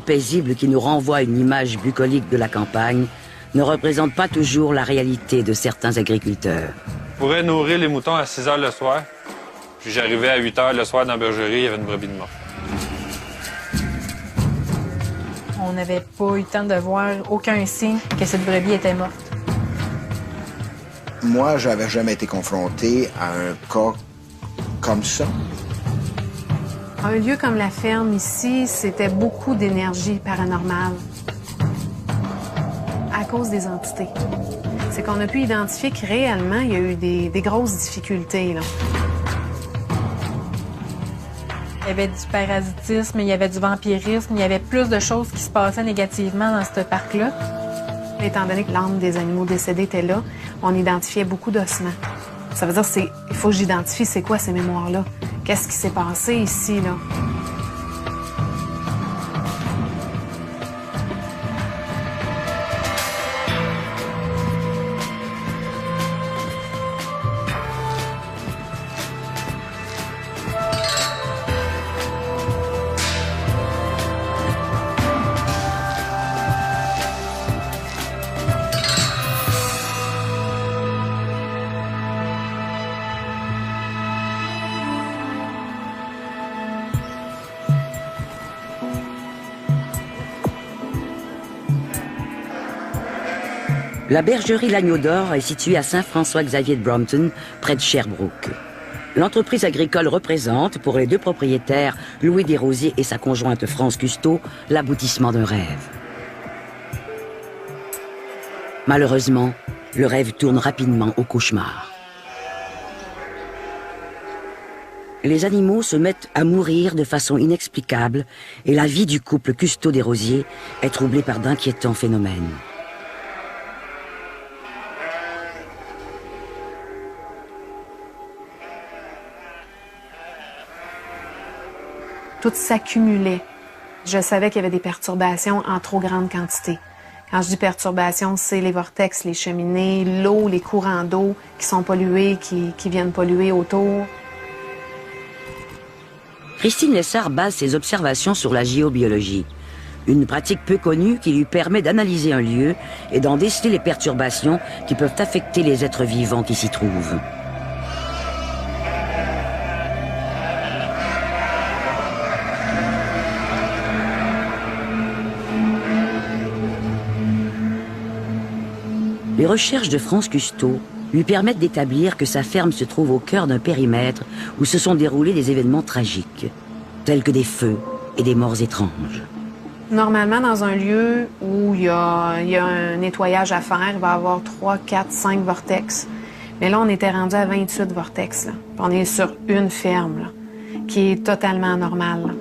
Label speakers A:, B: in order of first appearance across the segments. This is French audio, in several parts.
A: paisible qui nous renvoie à une image bucolique de la campagne ne représente pas toujours la réalité de certains agriculteurs.
B: Je pourrais nourrir les moutons à 6 heures le soir, puis j'arrivais à 8 heures le soir dans la bergerie, il y avait une brebis de mort.
C: On n'avait pas eu le temps de voir aucun signe que cette brebis était morte.
D: Moi, j'avais jamais été confronté à un cas comme ça.
C: Un lieu comme la ferme ici, c'était beaucoup d'énergie paranormale à cause des entités. C'est qu'on a pu identifier que réellement, il y a eu des grosses difficultés, là. Il y avait du parasitisme, il y avait du vampirisme, il y avait plus de choses qui se passaient négativement dans ce parc-là. Étant donné que l'âme des animaux décédés était là, on identifiait beaucoup d'ossements. Ça veut dire il faut que j'identifie c'est quoi ces mémoires-là. Qu'est-ce qui s'est passé ici, là?
A: La bergerie L'Agneau d'Or est située à Saint-François-Xavier de Brompton, près de Sherbrooke. L'entreprise agricole représente, pour les deux propriétaires, Louis Desrosiers et sa conjointe France Custeau, l'aboutissement d'un rêve. Malheureusement, le rêve tourne rapidement au cauchemar. Les animaux se mettent à mourir de façon inexplicable et la vie du couple Custeau-Desrosiers est troublée par d'inquiétants phénomènes.
C: Tout s'accumulait. Je savais qu'il y avait des perturbations en trop grande quantité. Quand je dis perturbations, c'est les vortex, les cheminées, l'eau, les courants d'eau qui sont pollués, qui viennent polluer autour.
A: Christine Lessard base ses observations sur la géobiologie, une pratique peu connue qui lui permet d'analyser un lieu et d'en déceler les perturbations qui peuvent affecter les êtres vivants qui s'y trouvent. Les recherches de France Custeau lui permettent d'établir que sa ferme se trouve au cœur d'un périmètre où se sont déroulés des événements tragiques, tels que des feux et des morts étranges.
C: Normalement, dans un lieu où il y a un nettoyage à faire, il va y avoir 3, 4, 5 vortex. Mais là, on était rendu à 28 vortex. Là. On est sur une ferme là, qui est totalement anormale. Là.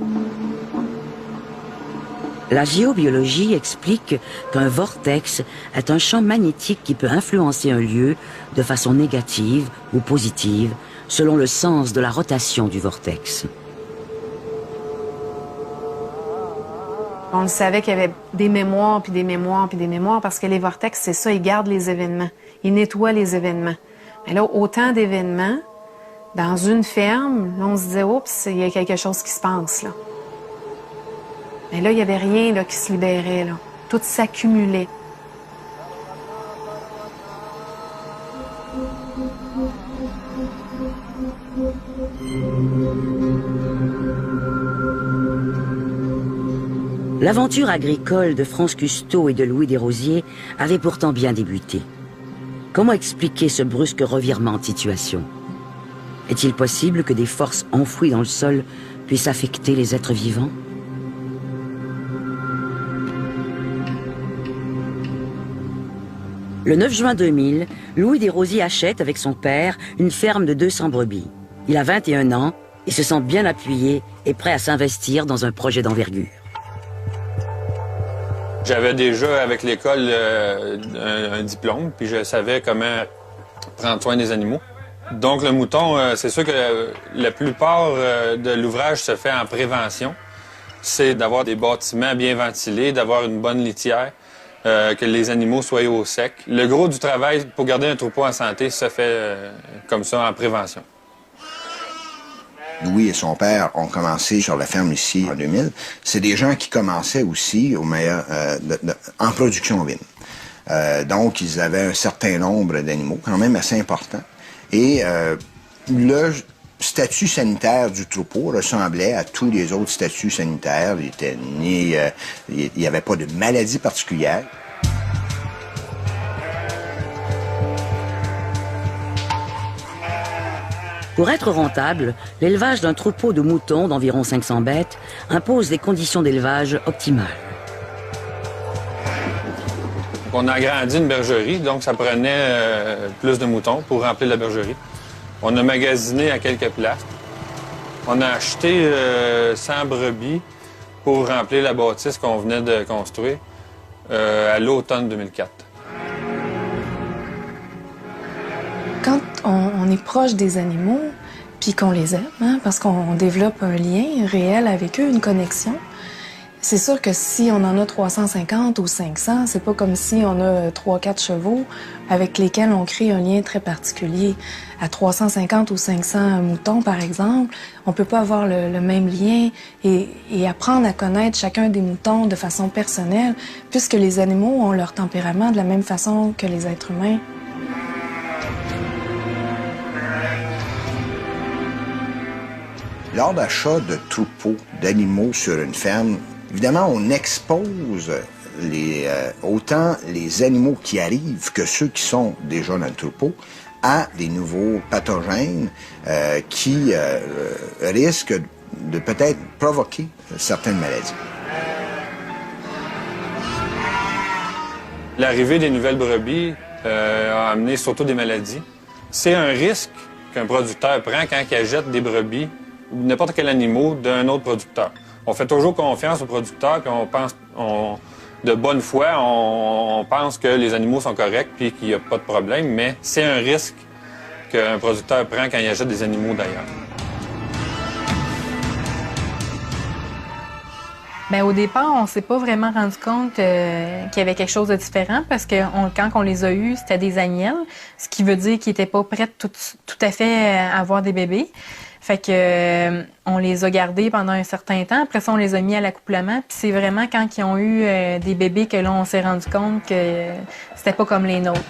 A: La géobiologie explique qu'un vortex est un champ magnétique qui peut influencer un lieu de façon négative ou positive selon le sens de la rotation du vortex.
C: On le savait qu'il y avait des mémoires, puis des mémoires, puis des mémoires, parce que les vortex, c'est ça, ils gardent les événements. Ils nettoient les événements. Mais là, autant d'événements, dans une ferme, là, on se disait, oups, il y a quelque chose qui se passe, là. Mais là, il n'y avait rien là, qui se libérait. Là. Tout s'accumulait.
A: L'aventure agricole de France Custeau et de Louis Desrosiers avait pourtant bien débuté. Comment expliquer ce brusque revirement de situation? Est-il possible que des forces enfouies dans le sol puissent affecter les êtres vivants? Le 9 juin 2000, Louis Desrosiers achète avec son père une ferme de 200 brebis. Il a 21 ans et se sent bien appuyé et prêt à s'investir dans un projet d'envergure.
B: J'avais déjà avec l'école un diplôme, puis je savais comment prendre soin des animaux. Donc le mouton, c'est sûr que la plupart de l'ouvrage se fait en prévention. C'est d'avoir des bâtiments bien ventilés, d'avoir une bonne litière. Que les animaux soient au sec. Le gros du travail pour garder un troupeau en santé se fait comme ça en prévention.
D: Louis et son père ont commencé sur la ferme ici en 2000. C'est des gens qui commençaient aussi en production ovine. Donc, ils avaient un certain nombre d'animaux, quand même assez important. Et le statut sanitaire du troupeau ressemblait à tous les autres statuts sanitaires. Il n'y avait pas de maladie particulière.
A: Pour être rentable, l'élevage d'un troupeau de moutons d'environ 500 bêtes impose des conditions d'élevage optimales.
B: On a agrandi une bergerie, donc ça prenait plus de moutons pour remplir la bergerie. On a magasiné à quelques places. On a acheté 100 brebis pour remplir la bâtisse qu'on venait de construire à l'automne 2004.
E: Quand on est proche des animaux, puis qu'on les aime, hein, parce qu'on développe un lien réel avec eux, une connexion, c'est sûr que si on en a 350 ou 500, c'est pas comme si on a 3-4 chevaux avec lesquels on crée un lien très particulier. À 350 ou 500 moutons, par exemple, on peut pas avoir le même lien et apprendre à connaître chacun des moutons de façon personnelle, puisque les animaux ont leur tempérament de la même façon que les êtres humains.
D: Lors d'achat de troupeaux d'animaux sur une ferme, évidemment, on expose autant les animaux qui arrivent que ceux qui sont déjà dans le troupeau à des nouveaux pathogènes qui risquent de peut-être provoquer certaines maladies.
B: L'arrivée des nouvelles brebis a amené surtout des maladies. C'est un risque qu'un producteur prend quand il achète des brebis ou n'importe quel animal d'un autre producteur. On fait toujours confiance au producteur, puis on pense, de bonne foi, on pense que les animaux sont corrects puis qu'il n'y a pas de problème, mais c'est un risque qu'un producteur prend quand il achète des animaux d'ailleurs.
F: Bien, au départ, on s'est pas vraiment rendu compte qu'il y avait quelque chose de différent parce que quand on les a eus, c'était des agnelles, ce qui veut dire qu'ils n'étaient pas prêts tout à fait à avoir des bébés. Fait que on les a gardés pendant un certain temps. Après ça, on les a mis à l'accouplement. Puis c'est vraiment quand ils ont eu des bébés que là, on s'est rendu compte que c'était pas comme les nôtres.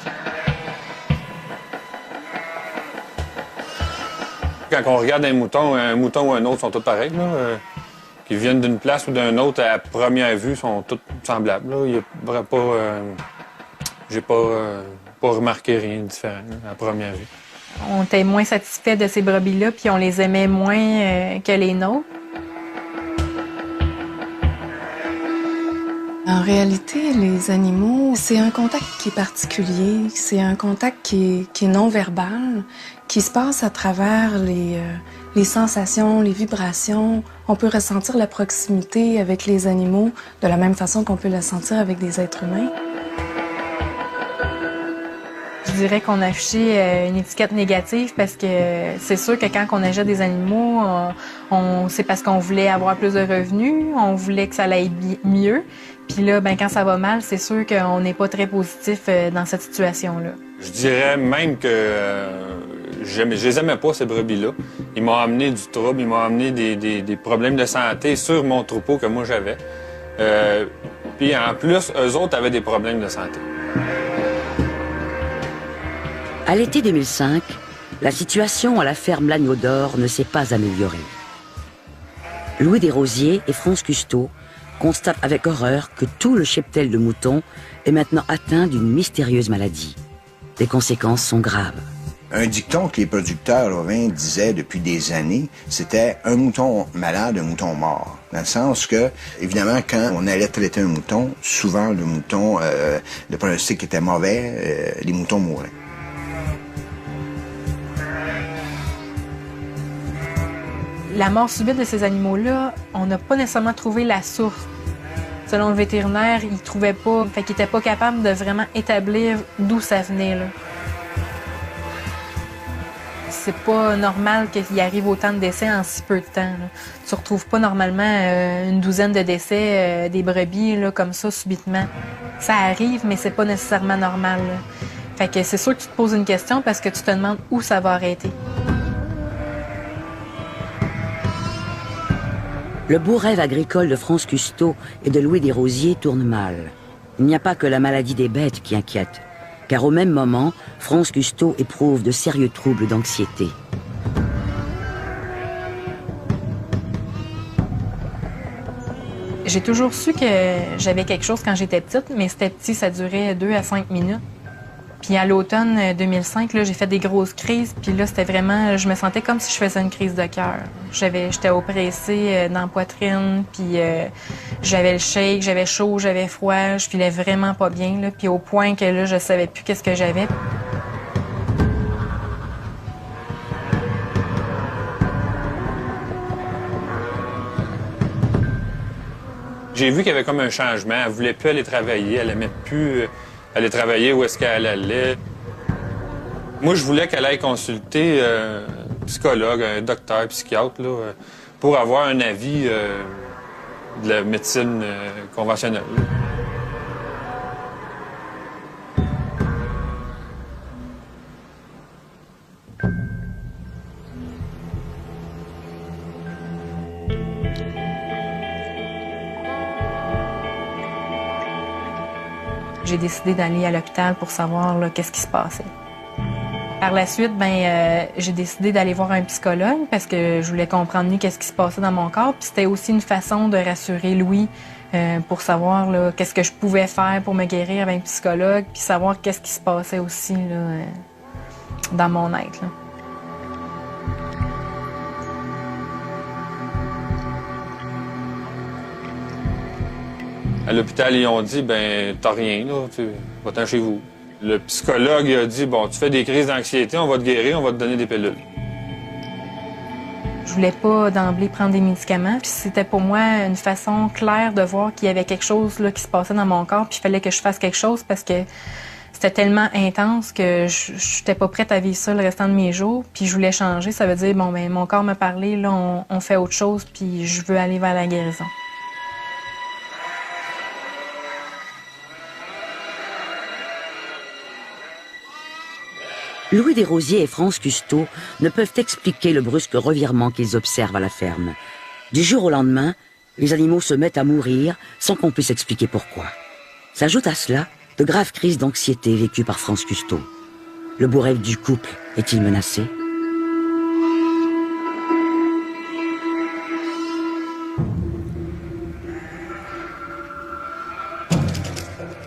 B: Quand on regarde un mouton ou un autre sont tous pareils, là, qui viennent d'une place ou d'un autre, à première vue, sont tous semblables. Là. Il y a pas, j'ai pas remarqué rien de différent là, à première vue.
F: On était moins satisfaits de ces brebis-là, puis on les aimait moins que les nôtres.
E: En réalité, les animaux, c'est un contact qui est particulier, c'est un contact qui est non-verbal, qui se passe à travers les sensations, les vibrations. On peut ressentir la proximité avec les animaux de la même façon qu'on peut la sentir avec des êtres humains.
F: Je dirais qu'on a affiché une étiquette négative parce que c'est sûr que quand on achète des animaux, c'est parce qu'on voulait avoir plus de revenus, on voulait que ça aille mieux. Puis là, ben, quand ça va mal, c'est sûr qu'on n'est pas très positif dans cette situation-là.
B: Je dirais même que je les aimais pas, ces brebis-là. Ils m'ont amené du trouble, ils m'ont amené des problèmes de santé sur mon troupeau que moi j'avais. Puis en plus, eux autres avaient des problèmes de santé.
A: À l'été 2005, la situation à la ferme L'Agneau d'Or ne s'est pas améliorée. Louis Desrosiers et France Cousteau constatent avec horreur que tout le cheptel de moutons est maintenant atteint d'une mystérieuse maladie. Les conséquences sont graves.
D: Un dicton que les producteurs ovins disaient depuis des années, c'était un mouton malade, un mouton mort. Dans le sens que, évidemment, quand on allait traiter un mouton, souvent le pronostic était mauvais, les moutons mouraient.
F: La mort subite de ces animaux-là, on n'a pas nécessairement trouvé la source. Selon le vétérinaire, il trouvait pas, fait qu'il était pas capable de vraiment établir d'où ça venait, là. C'est pas normal qu'il arrive autant de décès en si peu de temps, là. Tu retrouves pas normalement une douzaine de décès des brebis là, comme ça subitement. Ça arrive, mais c'est pas nécessairement normal, là. Fait que c'est sûr que tu te poses une question parce que tu te demandes où ça va arrêter.
A: Le beau rêve agricole de France Custeau et de Louis Desrosiers tourne mal. Il n'y a pas que la maladie des bêtes qui inquiète, car au même moment, France Custeau éprouve de sérieux troubles d'anxiété.
F: J'ai toujours su que j'avais quelque chose quand j'étais petite, mais c'était petit, ça durait 2 à 5 minutes. Puis à l'automne 2005, là, j'ai fait des grosses crises, puis là, c'était vraiment... Je me sentais comme si je faisais une crise de cœur. J'étais oppressée dans la poitrine, puis j'avais le shake, j'avais chaud, j'avais froid, je filais vraiment pas bien, là, puis au point que là, je savais plus qu'est-ce que j'avais.
B: J'ai vu qu'il y avait comme un changement. Elle voulait plus aller travailler, elle aimait plus aller travailler où est-ce qu'elle allait. Moi, je voulais qu'elle aille consulter un psychologue, un docteur, psychiatre, là, pour avoir un avis de la médecine conventionnelle.
F: J'ai décidé d'aller à l'hôpital pour savoir qu'est-ce qui se passait. Par la suite, j'ai décidé d'aller voir un psychologue parce que je voulais comprendre mieux qu'est-ce qui se passait dans mon corps. Puis c'était aussi une façon de rassurer Louis pour savoir qu'est-ce que je pouvais faire pour me guérir avec un psychologue, puis savoir qu'est-ce qui se passait aussi dans mon être. Là.
B: À l'hôpital, ils ont dit, t'as rien, là, va-t'en chez vous. Le psychologue il a dit, bon, tu fais des crises d'anxiété, on va te guérir, on va te donner des pilules.
F: Je voulais pas d'emblée prendre des médicaments, puis c'était pour moi une façon claire de voir qu'il y avait quelque chose là, qui se passait dans mon corps, puis il fallait que je fasse quelque chose parce que c'était tellement intense que je n'étais pas prête à vivre ça le restant de mes jours, puis je voulais changer. Ça veut dire, mon corps me parlait, là, on fait autre chose, puis je veux aller vers la guérison.
A: Louis Desrosiers et France Custeau ne peuvent expliquer le brusque revirement qu'ils observent à la ferme. Du jour au lendemain, les animaux se mettent à mourir sans qu'on puisse expliquer pourquoi. S'ajoutent à cela de graves crises d'anxiété vécues par France Custeau. Le beau rêve du couple est-il menacé?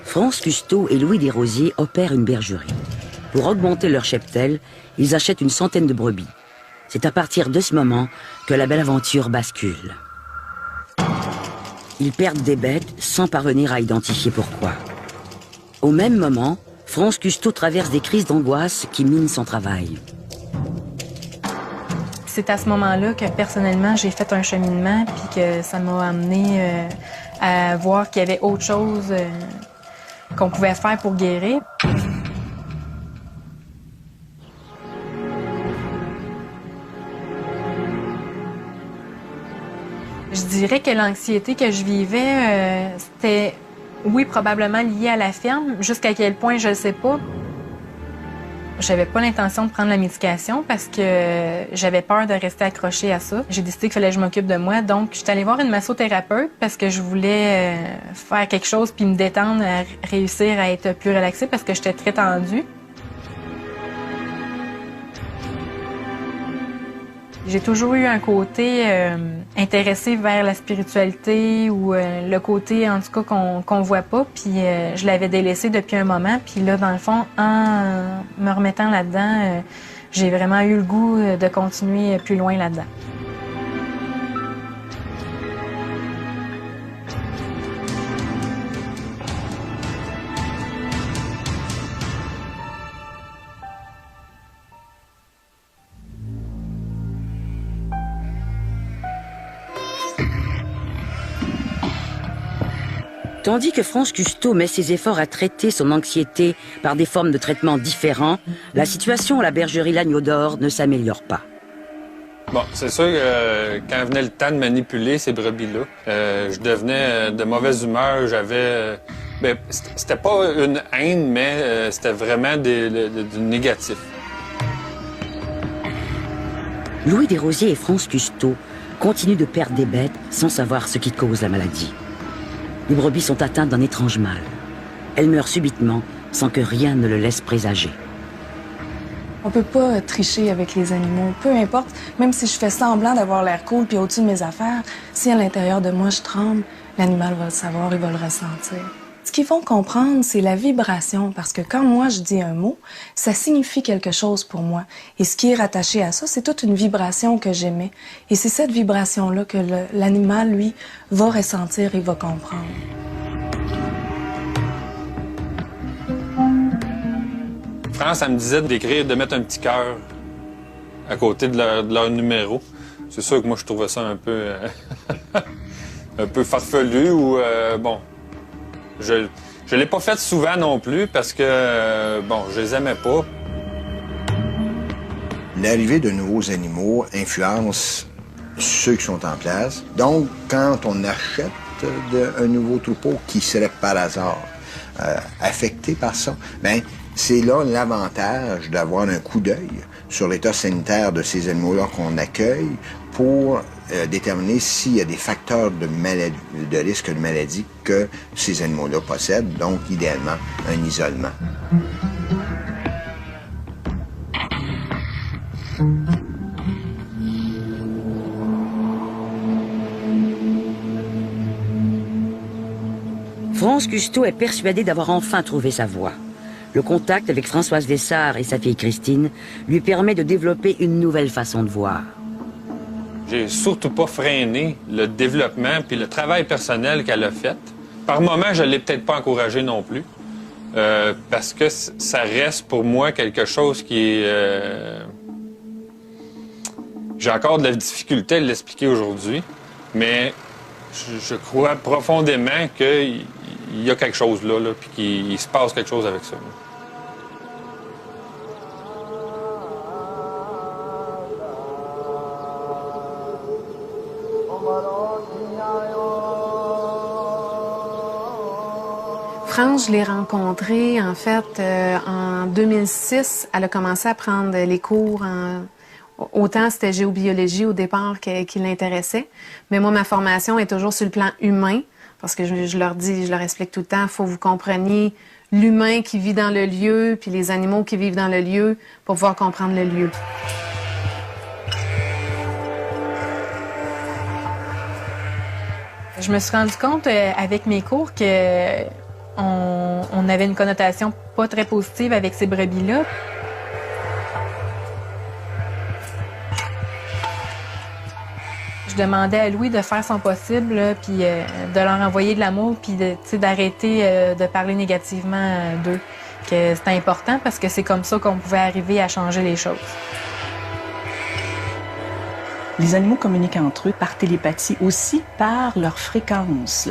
A: France Custeau et Louis Desrosiers opèrent une bergerie. Pour augmenter leur cheptel, ils achètent une centaine de brebis. C'est à partir de ce moment que la belle aventure bascule. Ils perdent des bêtes sans parvenir à identifier pourquoi. Au même moment, France Custeau traverse des crises d'angoisse qui minent son travail.
F: C'est à ce moment-là que personnellement j'ai fait un cheminement puis que ça m'a amené à voir qu'il y avait autre chose qu'on pouvait faire pour guérir. Je dirais que l'anxiété que je vivais, c'était, oui, probablement lié à la ferme. Jusqu'à quel point, je ne sais pas. J'avais pas l'intention de prendre la médication parce que j'avais peur de rester accrochée à ça. J'ai décidé qu'il fallait que je m'occupe de moi. Donc, je suis allée voir une massothérapeute parce que je voulais faire quelque chose puis me détendre, réussir à être plus relaxée parce que j'étais très tendue. J'ai toujours eu un côté intéressé vers la spiritualité ou le côté, en tout cas, qu'on voit pas. Puis je l'avais délaissé depuis un moment. Puis là, dans le fond, en me remettant là-dedans, j'ai vraiment eu le goût de continuer plus loin là-dedans.
A: Tandis que France Custeau met ses efforts à traiter son anxiété par des formes de traitement différents, la situation à la bergerie L'Agneau d'Or ne s'améliore pas.
B: Bon, c'est sûr que quand venait le temps de manipuler ces brebis-là, je devenais de mauvaise humeur. J'avais... c'était pas une haine, mais c'était vraiment du négatif.
A: Louis Desrosiers et France Cousteau continuent de perdre des bêtes sans savoir ce qui cause la maladie. Les brebis sont atteintes d'un étrange mal. Elles meurent subitement sans que rien ne le laisse présager.
E: On peut pas tricher avec les animaux, peu importe, même si je fais semblant d'avoir l'air cool puis au-dessus de mes affaires, si à l'intérieur de moi je tremble, l'animal va le savoir, il va le ressentir. Ce qu'ils vont comprendre, c'est la vibration, parce que quand moi je dis un mot, ça signifie quelque chose pour moi. Et ce qui est rattaché à ça, c'est toute une vibration que j'émets. Et c'est cette vibration-là que l'animal, lui, va ressentir et va comprendre.
B: France, elle me disait d'écrire, de mettre un petit cœur à côté de leur numéro. C'est sûr que moi, je trouvais ça un peu, un peu farfelu ou, bon, je l'ai pas fait souvent non plus parce que, bon, je les aimais pas.
D: L'arrivée de nouveaux animaux influence ceux qui sont en place. Donc, quand on achète un nouveau troupeau qui serait par hasard affecté par ça, bien, c'est là l'avantage d'avoir un coup d'œil sur l'état sanitaire de ces animaux-là qu'on accueille pour déterminer s'il y a des facteurs de risque de maladie que ces animaux-là possèdent, donc idéalement un isolement.
A: France Cousteau est persuadée d'avoir enfin trouvé sa voie. Le contact avec Françoise Dessart et sa fille Christine lui permet de développer une nouvelle façon de voir.
B: J'ai surtout pas freiné le développement puis le travail personnel qu'elle a fait. Par moments, je l'ai peut-être pas encouragé non plus, parce que ça reste pour moi quelque chose qui est... J'ai encore de la difficulté à l'expliquer aujourd'hui, mais je crois profondément qu'il y a quelque chose là puis qu'il se passe quelque chose avec ça.
C: France, je l'ai rencontrée, en fait, en 2006. Elle a commencé à prendre les cours autant c'était géobiologie au départ qui l'intéressait. Mais moi, ma formation est toujours sur le plan humain. Parce que je leur explique tout le temps, il faut que vous compreniez l'humain qui vit dans le lieu, puis les animaux qui vivent dans le lieu, pour pouvoir comprendre le lieu.
F: Je me suis rendu compte avec mes cours que on avait une connotation pas très positive avec ces brebis-là. Je demandais à Louis de faire son possible, là, puis de leur envoyer de l'amour, puis d'arrêter de parler négativement d'eux. Que c'était important parce que c'est comme ça qu'on pouvait arriver à changer les choses.
G: Les animaux communiquent entre eux par télépathie, aussi par leur fréquence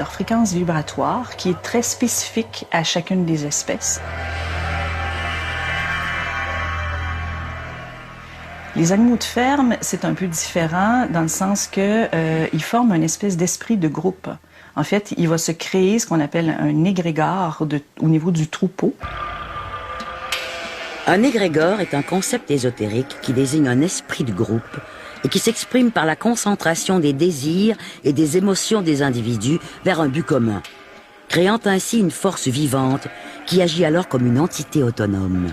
G: vibratoire qui est très spécifique à chacune des espèces. Les animaux de ferme, c'est un peu différent dans le sens que ils forment une espèce d'esprit de groupe. En fait, il va se créer ce qu'on appelle un égrégore au niveau du troupeau.
A: Un égrégore est un concept ésotérique qui désigne un esprit de groupe et qui s'exprime par la concentration des désirs et des émotions des individus vers un but commun, créant ainsi une force vivante qui agit alors comme une entité autonome.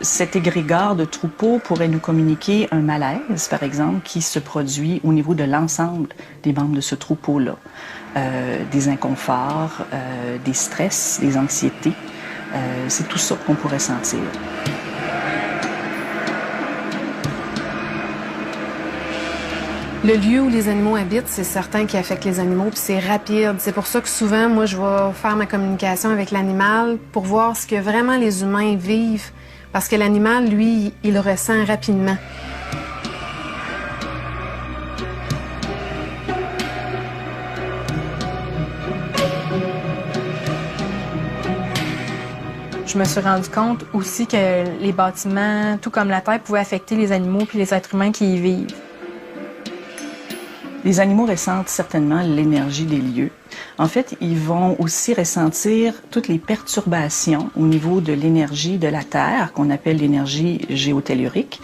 G: Cet égrégore de troupeau pourrait nous communiquer un malaise, par exemple, qui se produit au niveau de l'ensemble des membres de ce troupeau-là. Des inconforts, des stress, des anxiétés. C'est tout ça qu'on pourrait sentir.
C: Le lieu où les animaux habitent, c'est certain qui affecte les animaux, puis c'est rapide. C'est pour ça que souvent, moi, je vais faire ma communication avec l'animal pour voir ce que vraiment les humains vivent. Parce que l'animal, lui, il le ressent rapidement.
F: Je me suis rendu compte aussi que les bâtiments, tout comme la terre, pouvaient affecter les animaux puis les êtres humains qui y vivent.
G: Les animaux ressentent certainement l'énergie des lieux. En fait, ils vont aussi ressentir toutes les perturbations au niveau de l'énergie de la Terre, qu'on appelle l'énergie géotellurique.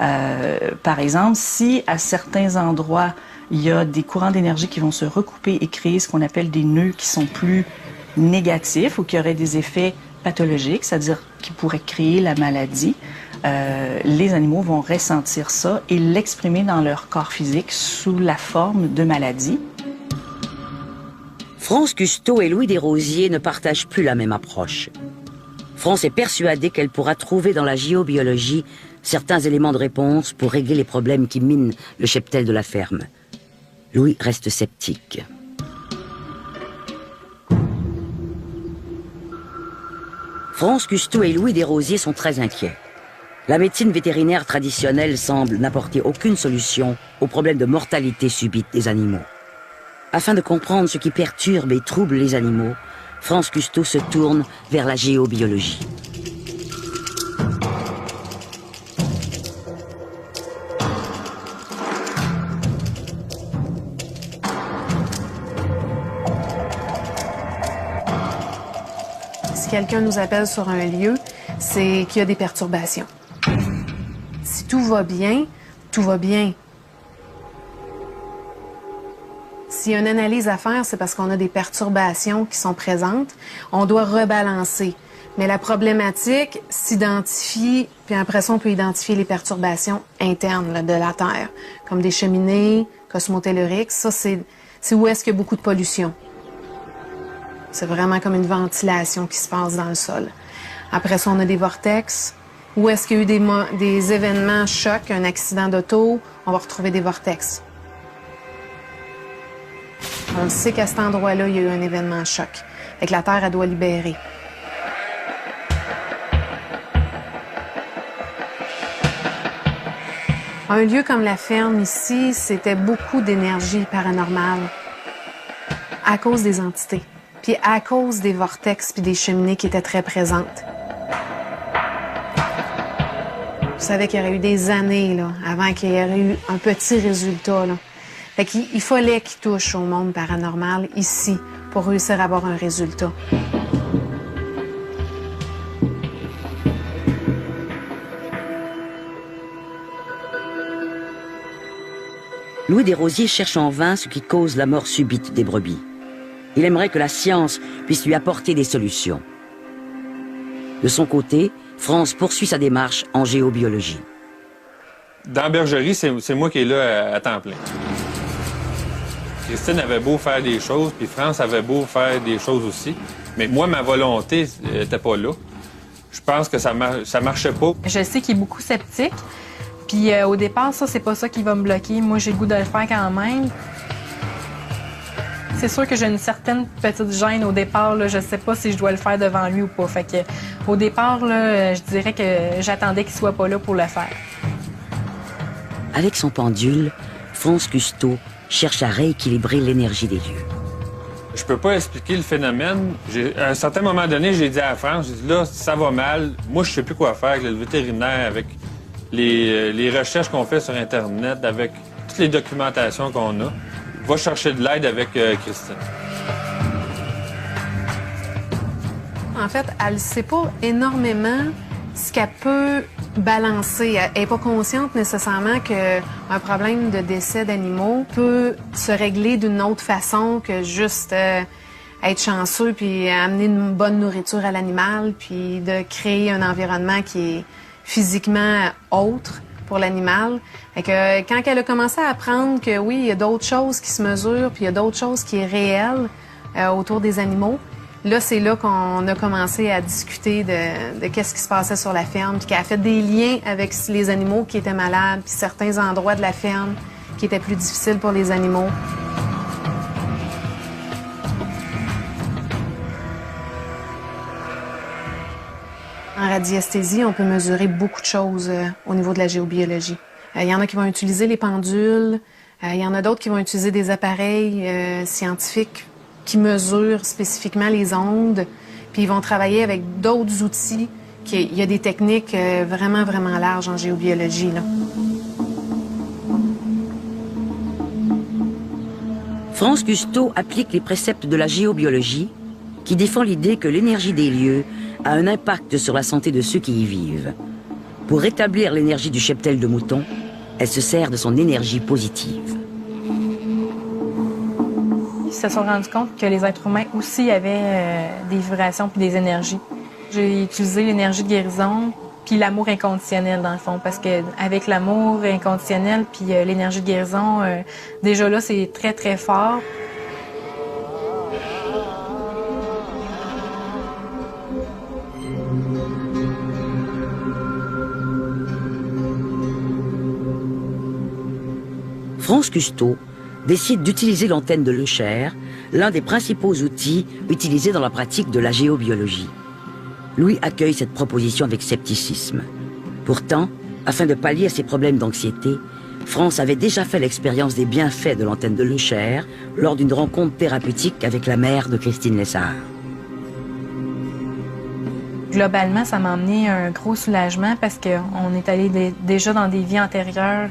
G: Par exemple, si à certains endroits, il y a des courants d'énergie qui vont se recouper et créer ce qu'on appelle des nœuds qui sont plus négatifs ou qui auraient des effets pathologiques, c'est-à-dire qui pourraient créer la maladie, les animaux vont ressentir ça et l'exprimer dans leur corps physique sous la forme de maladie.
A: France Cousteau et Louis Desrosiers ne partagent plus la même approche. France est persuadée qu'elle pourra trouver dans la géobiologie certains éléments de réponse pour régler les problèmes qui minent le cheptel de la ferme. Louis reste sceptique. France Cousteau et Louis Desrosiers sont très inquiets. La médecine vétérinaire traditionnelle semble n'apporter aucune solution aux problèmes de mortalité subite des animaux. Afin de comprendre ce qui perturbe et trouble les animaux, France Cousteau se tourne vers la géobiologie.
C: Si quelqu'un nous appelle sur un lieu, c'est qu'il y a des perturbations. Si tout va bien, tout va bien. S'il y a une analyse à faire, c'est parce qu'on a des perturbations qui sont présentes. On doit rebalancer. Mais la problématique s'identifie, puis après ça, on peut identifier les perturbations internes là, de la Terre, comme des cheminées, cosmotelluriques. Ça, c'est où est-ce qu'il y a beaucoup de pollution. C'est vraiment comme une ventilation qui se passe dans le sol. Après ça, on a des vortex. Où est-ce qu'il y a eu des événements chocs, un accident d'auto, on va retrouver des vortex. On sait qu'à cet endroit-là, il y a eu un événement choc. Fait que la Terre, elle doit libérer. Un lieu comme la ferme ici, c'était beaucoup d'énergie paranormale à cause des entités, puis à cause des vortex puis des cheminées qui étaient très présentes. Je savais qu'il y aurait eu des années là, avant qu'il y ait eu un petit résultat. Là. Fait qu'il fallait qu'il touche au monde paranormal ici pour réussir à avoir un résultat.
A: Louis Desrosiers cherche en vain ce qui cause la mort subite des brebis. Il aimerait que la science puisse lui apporter des solutions. De son côté, France poursuit sa démarche en géobiologie.
B: Dans la bergerie, c'est moi qui est là à temps plein. Christine avait beau faire des choses, puis France avait beau faire des choses aussi. Mais moi, ma volonté n'était pas là. Je pense que ça marchait pas.
F: Je sais qu'il est beaucoup sceptique. Puis au départ, ça, c'est pas ça qui va me bloquer. Moi, j'ai le goût de le faire quand même. C'est sûr que j'ai une certaine petite gêne au départ. Là. Je sais pas si je dois le faire devant lui ou pas. Fait que, au départ, là, je dirais que j'attendais qu'il soit pas là pour le faire.
A: Avec son pendule, France Cousteau cherche à rééquilibrer l'énergie des lieux.
B: Je peux pas expliquer le phénomène. À un certain moment donné, j'ai dit à France, j'ai dit là, ça va mal. Moi, je sais plus quoi faire avec le vétérinaire, avec les recherches qu'on fait sur Internet, avec toutes les documentations qu'on a. Va chercher de l'aide avec Christine.
C: En fait, elle ne sait pas énormément ce qu'elle peut balancer. Elle n'est pas consciente nécessairement qu'un problème de décès d'animaux peut se régler d'une autre façon que juste être chanceux puis amener une bonne nourriture à l'animal puis de créer un environnement qui est physiquement autre pour l'animal. Fait que quand elle a commencé à apprendre que oui, il y a d'autres choses qui se mesurent puis il y a d'autres choses qui est réelles autour des animaux, là, c'est là qu'on a commencé à discuter de qu'est-ce qui se passait sur la ferme, puis qu'elle a fait des liens avec les animaux qui étaient malades, puis certains endroits de la ferme qui étaient plus difficiles pour les animaux. En radiesthésie, on peut mesurer beaucoup de choses au niveau de la géobiologie. Il y en a qui vont utiliser les pendules, il y en a d'autres qui vont utiliser des appareils scientifiques qui mesurent spécifiquement les ondes, puis ils vont travailler avec d'autres outils. Il y a des techniques vraiment, vraiment larges en géobiologie, là.
A: France Cousteau applique les préceptes de la géobiologie qui défend l'idée que l'énergie des lieux a un impact sur la santé de ceux qui y vivent. Pour rétablir l'énergie du cheptel de mouton, elle se sert de son énergie positive.
F: Ils se sont rendus compte que les êtres humains aussi avaient des vibrations puis des énergies. J'ai utilisé l'énergie de guérison puis l'amour inconditionnel, dans le fond, parce que avec l'amour inconditionnel puis l'énergie de guérison, déjà là, c'est très, très fort.
A: France Cousteau décide d'utiliser l'antenne de Löcher, l'un des principaux outils utilisés dans la pratique de la géobiologie. Louis accueille cette proposition avec scepticisme. Pourtant, afin de pallier à ses problèmes d'anxiété, France avait déjà fait l'expérience des bienfaits de l'antenne de Löcher lors d'une rencontre thérapeutique avec la mère de Christine Lessard.
F: Globalement, ça m'a amené un gros soulagement parce qu'on est allé déjà dans des vies antérieures,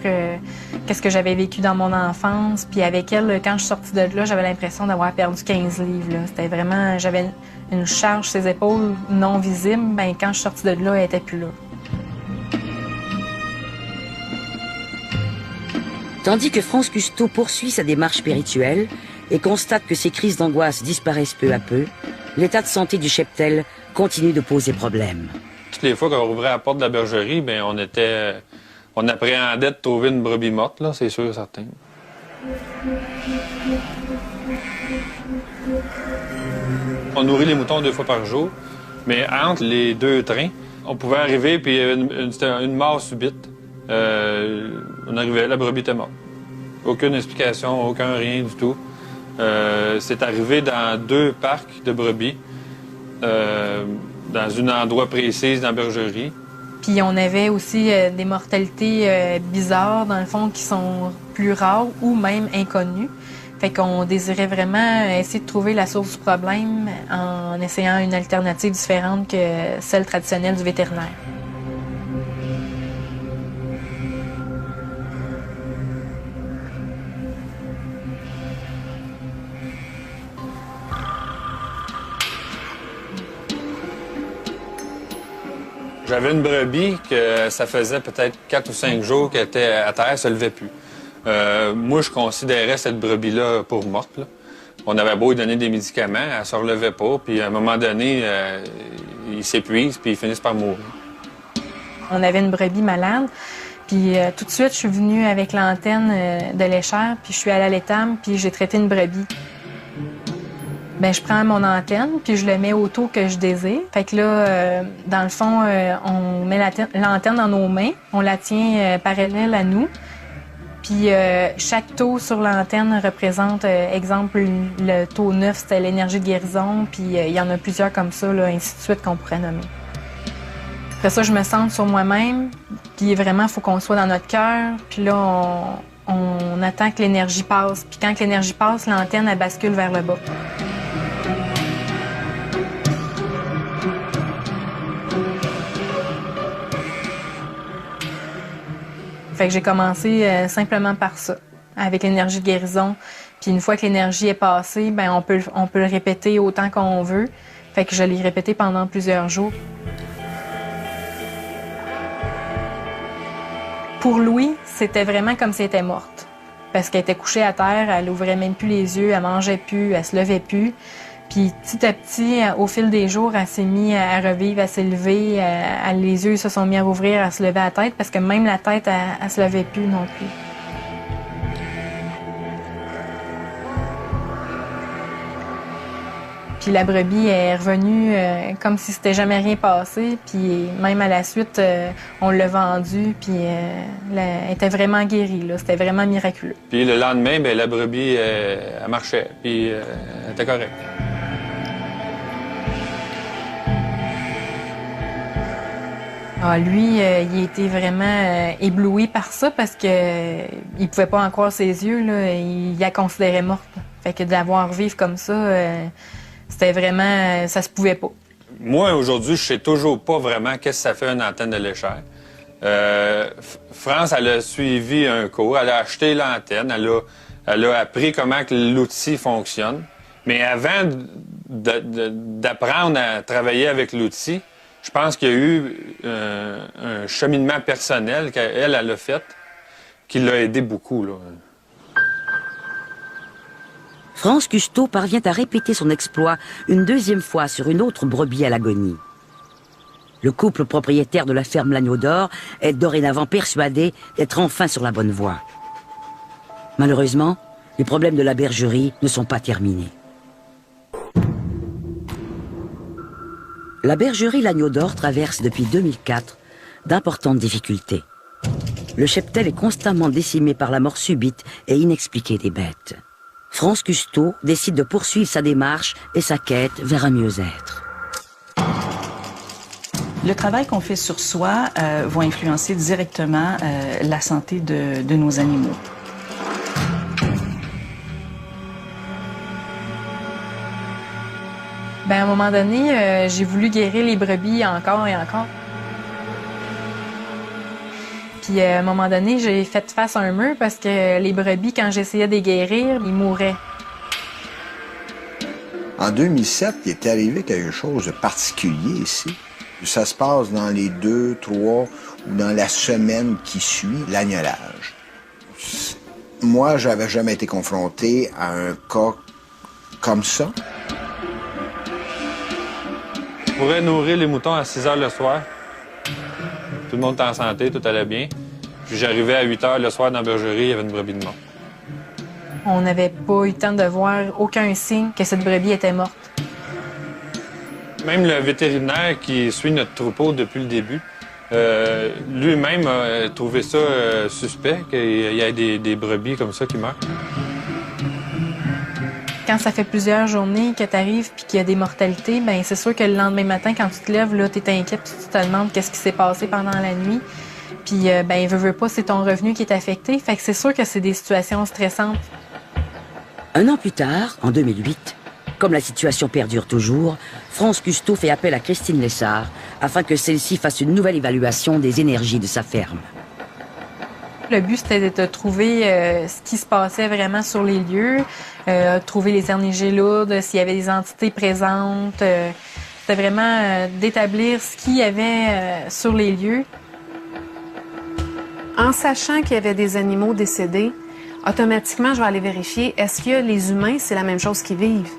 F: qu'est-ce que j'avais vécu dans mon enfance. Puis avec elle, quand je suis sortie de là, j'avais l'impression d'avoir perdu 15 livres. Là. C'était vraiment, j'avais une charge sur ses épaules non visible. Ben, quand je suis sortie de là, elle était plus là.
A: Tandis que France Cousteau poursuit sa démarche spirituelle et constate que ses crises d'angoisse disparaissent peu à peu, l'état de santé du cheptel continue de poser problème.
B: Toutes les fois qu'on ouvrait la porte de la bergerie, bien, on appréhendait de trouver une brebis morte, là, c'est sûr et certain. On nourrit les moutons 2 fois par jour, mais entre les 2 trains, on pouvait arriver puis c'était une mort subite. On arrivait, la brebis était morte. Aucune explication, aucun rien du tout. C'est arrivé dans 2 parcs de brebis. Dans un endroit précis dans la bergerie.
F: Puis on avait aussi des mortalités bizarres, dans le fond, qui sont plus rares ou même inconnues. Fait qu'on désirait vraiment essayer de trouver la source du problème en essayant une alternative différente que celle traditionnelle du vétérinaire.
B: J'avais une brebis que ça faisait peut-être 4 ou 5 jours qu'elle était à terre, elle se levait plus. Moi, je considérais cette brebis-là pour morte. Là. On avait beau lui donner des médicaments, elle se relevait pas, puis à un moment donné, ils s'épuisent, puis ils finissent par mourir.
F: On avait une brebis malade, puis tout de suite, je suis venue avec l'antenne de Léchère, puis je suis allée à l'étable, puis j'ai traité une brebis. Bien, je prends mon antenne, puis je le mets au taux que je désire. Fait que là, dans le fond, on met l'antenne dans nos mains, on la tient parallèle à nous. Puis chaque taux sur l'antenne représente, exemple, le taux 9, c'était l'énergie de guérison, puis il y en a plusieurs comme ça, là, ainsi de suite, qu'on pourrait nommer. Après ça, je me centre sur moi-même, puis vraiment, il faut qu'on soit dans notre cœur, puis là, on attend que l'énergie passe. Puis quand l'énergie passe, l'antenne, elle bascule vers le bas. Fait que j'ai commencé simplement par ça, avec l'énergie de guérison. Puis une fois que l'énergie est passée, ben on peut le répéter autant qu'on veut. Fait que je l'ai répété pendant plusieurs jours. Pour Louis, c'était vraiment comme si elle était morte. Parce qu'elle était couchée à terre, elle ouvrait même plus les yeux, elle mangeait plus, elle se levait plus. Puis petit à petit, au fil des jours, elle s'est mise à revivre, à s'élever, les yeux se sont mis à rouvrir, à se lever à la tête, parce que même la tête, elle se levait plus non plus. Puis la brebis est revenue comme si c'était jamais rien passé. Puis même à la suite, on l'a vendue, puis elle était vraiment guérie, là. C'était vraiment miraculeux.
B: Puis le lendemain, bien, la brebis, elle marchait, puis elle était correcte.
F: Ah, lui, il était vraiment ébloui par ça parce que il pouvait pas en croire ses yeux, là. Il la considérait morte. Fait que de la voir vivre comme ça, c'était vraiment... ça se pouvait pas.
B: Moi, aujourd'hui, je sais toujours pas vraiment qu'est-ce que ça fait une antenne de Léchère. France, elle a suivi un cours, elle a acheté l'antenne, elle a appris comment que l'outil fonctionne. Mais avant d'apprendre à travailler avec l'outil, Je pense qu'il y a eu un cheminement personnel qu'elle a fait, qui l'a aidé beaucoup, là.
A: France Cousteau parvient à répéter son exploit une deuxième fois sur une autre brebis à l'agonie. Le couple propriétaire de la ferme L'Agneau d'Or est dorénavant persuadé d'être enfin sur la bonne voie. Malheureusement, les problèmes de la bergerie ne sont pas terminés. La bergerie L'Agneau d'Or traverse depuis 2004 d'importantes difficultés. Le cheptel est constamment décimé par la mort subite et inexpliquée des bêtes. France Cousteau décide de poursuivre sa démarche et sa quête vers un mieux-être.
G: Le travail qu'on fait sur soi va influencer directement la santé de nos animaux.
F: Ben, à un moment donné, j'ai voulu guérir les brebis encore et encore. Puis à un moment donné, j'ai fait face à un mur parce que les brebis, quand j'essayais de les guérir, ils mouraient.
D: En 2007, il est arrivé quelque chose de particulier ici. Ça se passe dans les 2, 3 ou dans la semaine qui suit l'agnelage. Moi, j'avais jamais été confronté à un cas comme ça.
B: Je pourrais nourrir les moutons à 6 heures le soir. Tout le monde était en santé, tout allait bien. Puis j'arrivais à 8 heures le soir dans la bergerie, il y avait une brebis de mort.
F: On n'avait pas eu le temps de voir aucun signe que cette brebis était morte.
B: Même le vétérinaire qui suit notre troupeau depuis le début, lui-même a trouvé ça suspect, qu'il y ait des brebis comme ça qui meurent.
F: Quand ça fait plusieurs journées que tu arrives puis qu'il y a des mortalités, ben c'est sûr que le lendemain matin, quand tu te lèves, là, tu es inquiet puis tu te demandes qu'est-ce qui s'est passé pendant la nuit. Puis, ben, veux pas, c'est ton revenu qui est affecté. Fait que c'est sûr que c'est des situations stressantes.
A: Un an plus tard, en 2008, comme la situation perdure toujours, France Cousteau fait appel à Christine Lessard afin que celle-ci fasse une nouvelle évaluation des énergies de sa ferme.
F: Le but, c'était de trouver ce qui se passait vraiment sur les lieux, trouver les énergies lourdes, s'il y avait des entités présentes. C'était vraiment d'établir ce qu'il y avait sur les lieux.
C: En sachant qu'il y avait des animaux décédés, automatiquement, je vais aller vérifier, est-ce que les humains, c'est la même chose qu'ils vivent?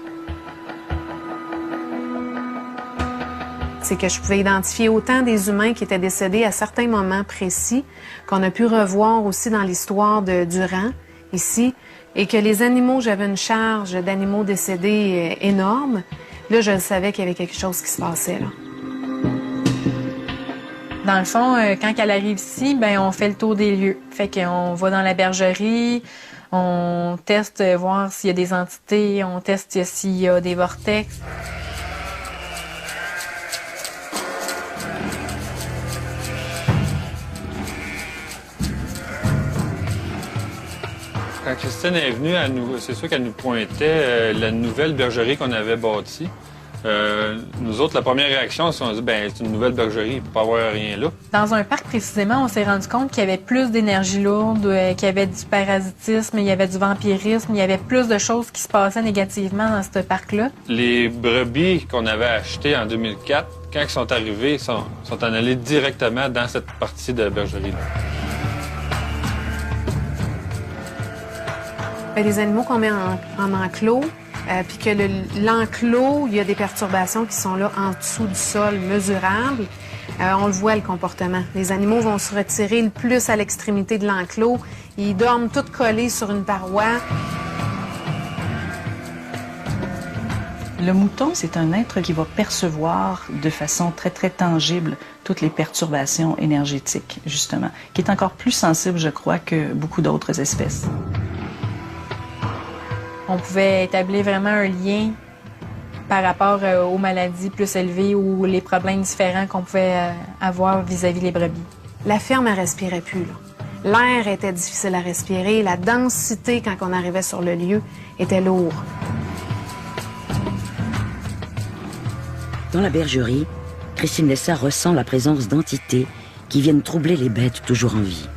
C: C'est que je pouvais identifier autant des humains qui étaient décédés à certains moments précis, qu'on a pu revoir aussi dans l'histoire de Durand, ici, et que les animaux, j'avais une charge d'animaux décédés énorme. Là, je savais qu'il y avait quelque chose qui se passait, là.
F: Dans le fond, quand elle arrive ici, ben on fait le tour des lieux. Fait qu'on va dans la bergerie, on teste voir s'il y a des entités, on teste s'il y a des vortex.
B: Quand Christine est venue, c'est sûr qu'elle nous pointait la nouvelle bergerie qu'on avait bâtie. Nous autres, la première réaction, c'est qu'on dit, ben c'est une nouvelle bergerie, il ne peut pas avoir rien là.
F: Dans un parc, précisément, on s'est rendu compte qu'il y avait plus d'énergie lourde, qu'il y avait du parasitisme, il y avait du vampirisme, il y avait plus de choses qui se passaient négativement dans ce parc-là.
B: Les brebis qu'on avait achetées en 2004, quand ils sont arrivés, sont en allés directement dans cette partie de bergerie-là.
C: Les animaux qu'on met en enclos, puis que l'enclos, il y a des perturbations qui sont là en dessous du sol, mesurables. On le voit, le comportement. Les animaux vont se retirer le plus à l'extrémité de l'enclos. Ils dorment tous collés sur une paroi.
G: Le mouton, c'est un être qui va percevoir de façon très, très tangible toutes les perturbations énergétiques, justement, qui est encore plus sensible, je crois, que beaucoup d'autres espèces.
F: On pouvait établir vraiment un lien par rapport aux maladies plus élevées ou les problèmes différents qu'on pouvait avoir vis-à-vis des brebis.
C: La ferme, elle respirait plus, là. L'air était difficile à respirer. La densité, quand on arrivait sur le lieu, était lourde.
A: Dans la bergerie, Christine Lessard ressent la présence d'entités qui viennent troubler les bêtes toujours en vie.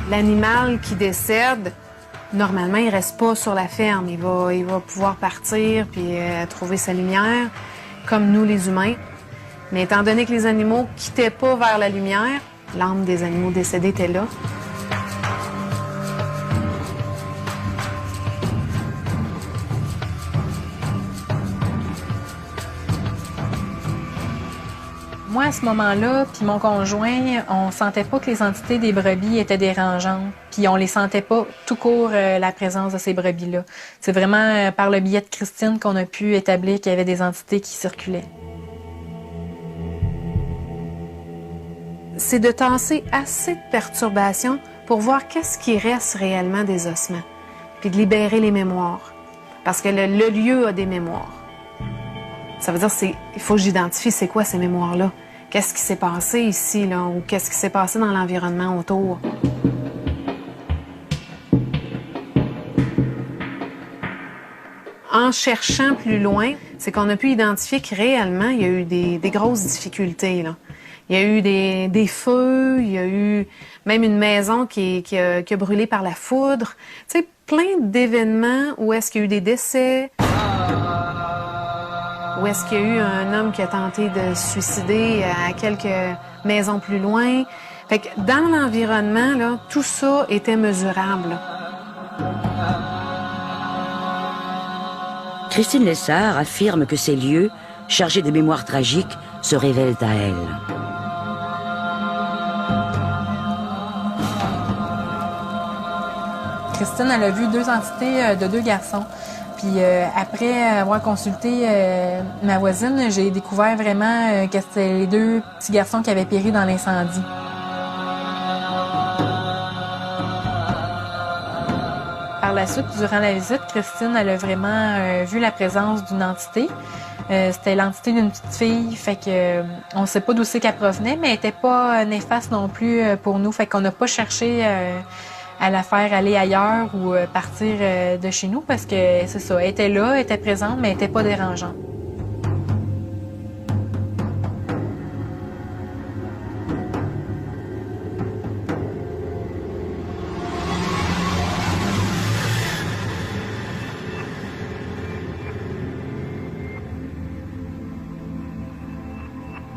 C: L'animal qui décède, normalement, il reste pas sur la ferme. Il va pouvoir partir puis trouver sa lumière. comme nous les humains. Mais étant donné que les animaux quittaient pas vers la lumière, l'âme des animaux décédés était là.
F: Moi, à ce moment-là, puis mon conjoint, on sentait pas que les entités des brebis étaient dérangeantes, puis on les sentait pas tout court la présence de ces brebis-là. C'est vraiment par le biais de Christine qu'on a pu établir qu'il y avait des entités qui circulaient.
C: C'est de tasser assez de perturbations pour voir qu'est-ce qui reste réellement des ossements, puis de libérer les mémoires. Parce que le lieu a des mémoires. Ça veut dire il faut que j'identifie c'est quoi ces mémoires-là. Qu'est-ce qui s'est passé ici, là, ou qu'est-ce qui s'est passé dans l'environnement autour. En cherchant plus loin, c'est qu'on a pu identifier que réellement, il y a eu des grosses difficultés, là. Il y a eu des feux, il y a eu même une maison qui a brûlé par la foudre. Tu sais, plein d'événements où est-ce qu'il y a eu des décès. Où est-ce qu'il y a eu un homme qui a tenté de se suicider à quelques maisons plus loin. Fait que dans l'environnement, là, tout ça était mesurable.
A: Christine Lessard affirme que ces lieux, chargés de mémoires tragiques, se révèlent à elle.
F: Christine, elle a vu 2 entités de 2 garçons. Puis après avoir consulté ma voisine, j'ai découvert vraiment que c'était les 2 petits garçons qui avaient péri dans l'incendie. Par la suite, durant la visite, Christine, elle a vraiment vu la présence d'une entité. C'était l'entité d'une petite fille, fait que on sait pas d'où c'est qu'elle provenait, mais elle était pas néfaste non plus pour nous, fait qu'on n'a pas cherché à la faire aller ailleurs ou partir de chez nous parce que c'est ça, elle était là, elle était présente, mais elle était pas dérangeante.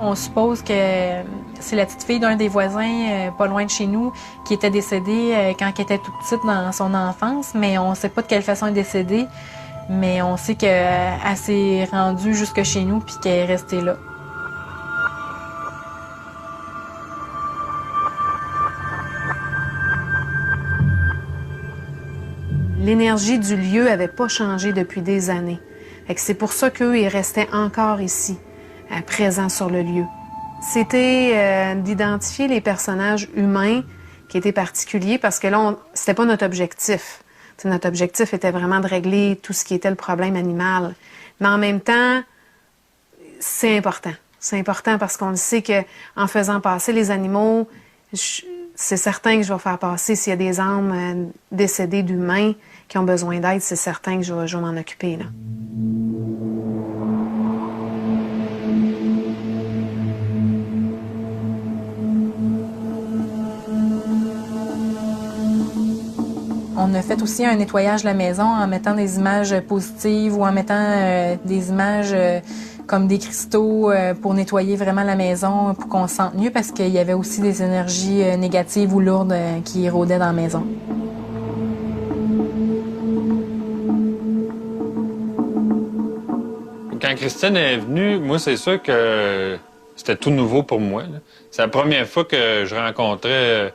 F: On suppose que c'est la petite fille d'un des voisins, pas loin de chez nous, qui était décédée quand elle était toute petite dans son enfance, mais on ne sait pas de quelle façon elle est décédée, mais on sait qu'elle s'est rendue jusque chez nous puis qu'elle est restée là.
C: L'énergie du lieu n'avait pas changé depuis des années. Fait que c'est pour ça qu'eux, ils restaient encore ici, présents sur le lieu. C'était d'identifier les personnages humains qui étaient particuliers parce que là, c'était pas notre objectif. T'sais, notre objectif était vraiment de régler tout ce qui était le problème animal. Mais en même temps, c'est important. C'est important parce qu'on le sait qu'en faisant passer les animaux, c'est certain que je vais faire passer s'il y a des âmes décédées d'humains qui ont besoin d'aide, c'est certain que je vais m'en occuper, là.
F: On a fait aussi un nettoyage de la maison en mettant des images positives ou en mettant des images comme des cristaux pour nettoyer vraiment la maison, pour qu'on se sente mieux parce qu'il y avait aussi des énergies négatives ou lourdes qui rôdaient dans la maison.
B: Quand Christine est venue, moi, c'est sûr que c'était tout nouveau pour moi, là. C'est la première fois que je rencontrais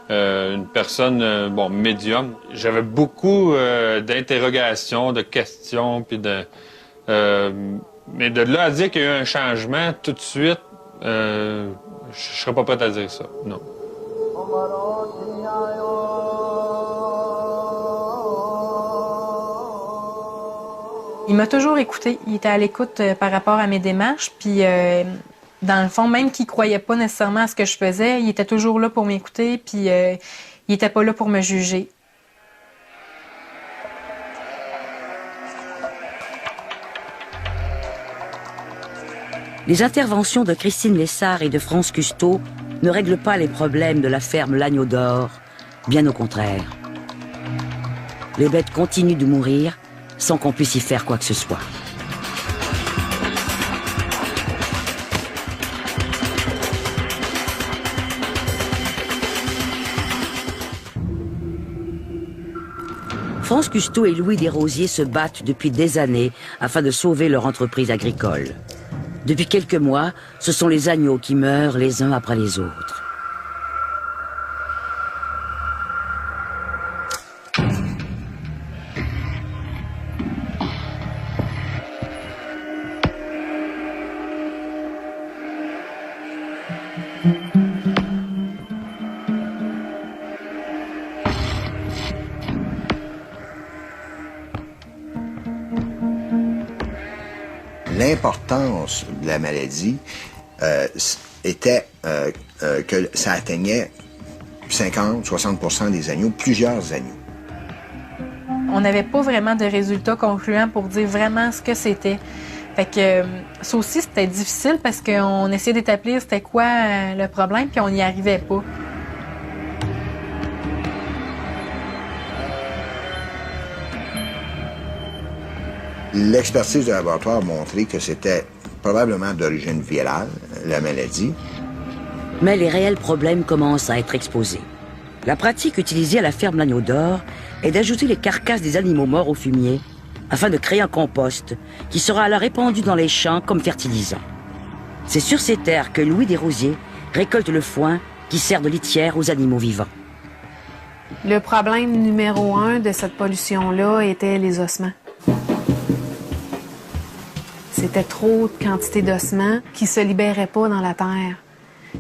B: une personne, médium. J'avais beaucoup d'interrogations, de questions, puis mais de là à dire qu'il y a eu un changement tout de suite, je serais pas prêt à dire ça, non.
F: Il m'a toujours écouté. Il était à l'écoute par rapport à mes démarches, puis dans le fond, même qu'il croyait pas nécessairement à ce que je faisais, il était toujours là pour m'écouter, puis il était pas là pour me juger.
A: Les interventions de Christine Lessard et de France Cousteau ne règlent pas les problèmes de la ferme L'Agneau d'Or, bien au contraire. Les bêtes continuent de mourir sans qu'on puisse y faire quoi que ce soit. France Cousteau et Louis Desrosiers se battent depuis des années afin de sauver leur entreprise agricole. Depuis quelques mois, ce sont les agneaux qui meurent les uns après les autres.
D: L'importance de la maladie était que ça atteignait 50-60% des agneaux, plusieurs agneaux.
F: On n'avait pas vraiment de résultats concluants pour dire vraiment ce que c'était. Fait que ça aussi, c'était difficile parce qu'on essayait d'établir c'était quoi le problème, puis on n'y arrivait pas.
D: L'expertise du laboratoire a montré que c'était probablement d'origine virale, la maladie.
A: Mais les réels problèmes commencent à être exposés. La pratique utilisée à la ferme L'Agneau d'Or est d'ajouter les carcasses des animaux morts au fumier afin de créer un compost qui sera alors répandu dans les champs comme fertilisant. C'est sur ces terres que Louis Desrosiers récolte le foin qui sert de litière aux animaux vivants.
C: Le problème numéro 1 de cette pollution-là était les ossements. C'était trop de quantité d'ossements qui se libéraient pas dans la terre.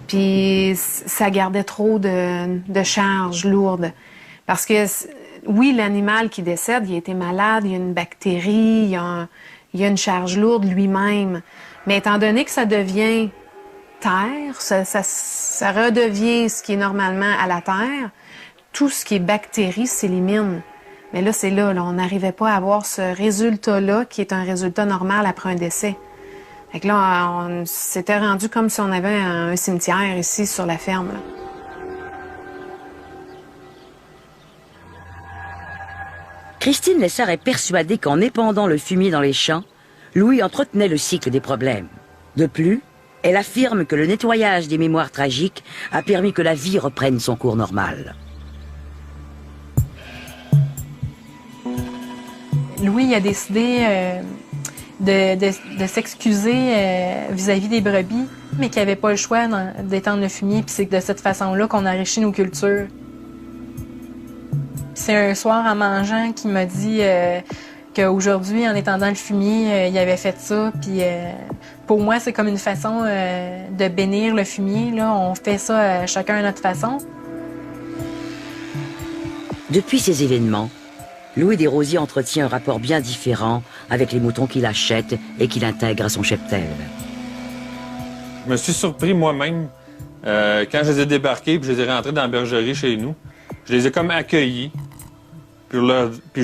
C: Puis ça gardait trop de charges lourdes. Parce que, oui, l'animal qui décède, il a été malade, il y a une bactérie, il y a une charge lourde lui-même. Mais étant donné que ça devient terre, ça redevient ce qui est normalement à la terre, tout ce qui est bactéries s'élimine. Mais là, on n'arrivait pas à avoir ce résultat-là qui est un résultat normal après un décès. Fait que là, on s'était rendu comme si on avait un cimetière ici sur la ferme. Là.
A: Christine Lessard est persuadée qu'en épandant le fumier dans les champs, Louis entretenait le cycle des problèmes. De plus, elle affirme que le nettoyage des mémoires tragiques a permis que la vie reprenne son cours normal.
F: Louis a décidé de s'excuser vis-à-vis des brebis, mais qu'il n'avait pas le choix d'étendre le fumier, puis c'est de cette façon-là qu'on enrichit nos cultures. C'est un soir en mangeant qu'il m'a dit qu'aujourd'hui, en étendant le fumier, il avait fait ça, puis pour moi, c'est comme une façon de bénir le fumier. Là. On fait ça chacun à notre façon. Depuis ces événements,
A: Louis Desrosiers entretient un rapport bien différent avec les moutons qu'il achète et qu'il intègre à son cheptel.
B: Je me suis surpris moi-même quand je les ai débarqués puis je les ai rentrés dans la bergerie chez nous. Je les ai comme accueillis. Puis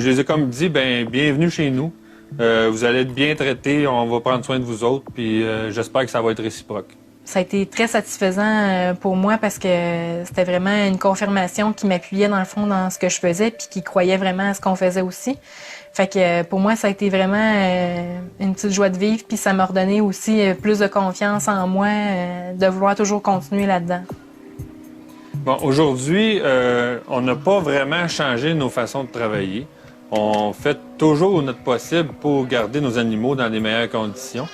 B: je les ai comme dit, bienvenue chez nous. Vous allez être bien traités, on va prendre soin de vous autres, puis j'espère que ça va être réciproque. Ça a été très satisfaisant pour moi parce que c'était vraiment une confirmation qui m'appuyait dans le fond dans ce que je faisais puis qui croyait vraiment à ce qu'on faisait aussi. Fait que pour moi, ça a été vraiment une petite joie de vivre puis ça m'a redonné aussi plus de confiance en moi de vouloir toujours continuer là-dedans. Bon, aujourd'hui, on n'a pas vraiment changé nos façons de travailler. On fait toujours notre possible pour garder nos animaux dans les meilleures conditions.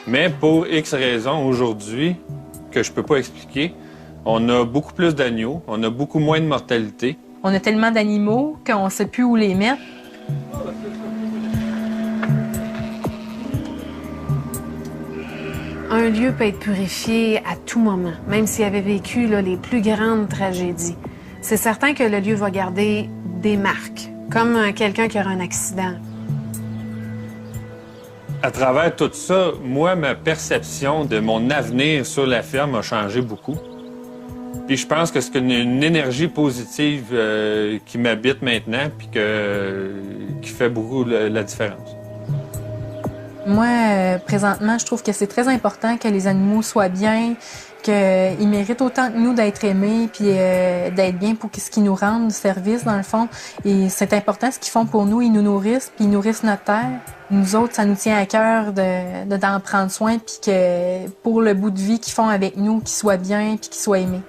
B: Mais pour X raisons, aujourd'hui, que je peux pas expliquer, on a beaucoup plus d'agneaux, on a beaucoup moins de mortalité. On a tellement d'animaux qu'on ne sait plus où les mettre.
C: Un lieu peut être purifié à tout moment, même s'il avait vécu les plus grandes tragédies. C'est certain que le lieu va garder des marques, comme quelqu'un qui aura un accident.
B: À travers tout ça, moi, ma perception de mon avenir sur la ferme a changé beaucoup. Puis je pense que c'est une énergie positive qui m'habite maintenant puis qui fait beaucoup la différence.
F: Moi, présentement, je trouve que c'est très important que les animaux soient bien, qu'ils méritent autant que nous d'être aimés puis d'être bien pour ce qu'ils nous rendent service, dans le fond. Et c'est important ce qu'ils font pour nous. Ils nous nourrissent, puis ils nourrissent notre terre. Nous autres, ça nous tient à cœur d'en prendre soin puis que pour le bout de vie qu'ils font avec nous, qu'ils soient bien puis qu'ils soient aimés.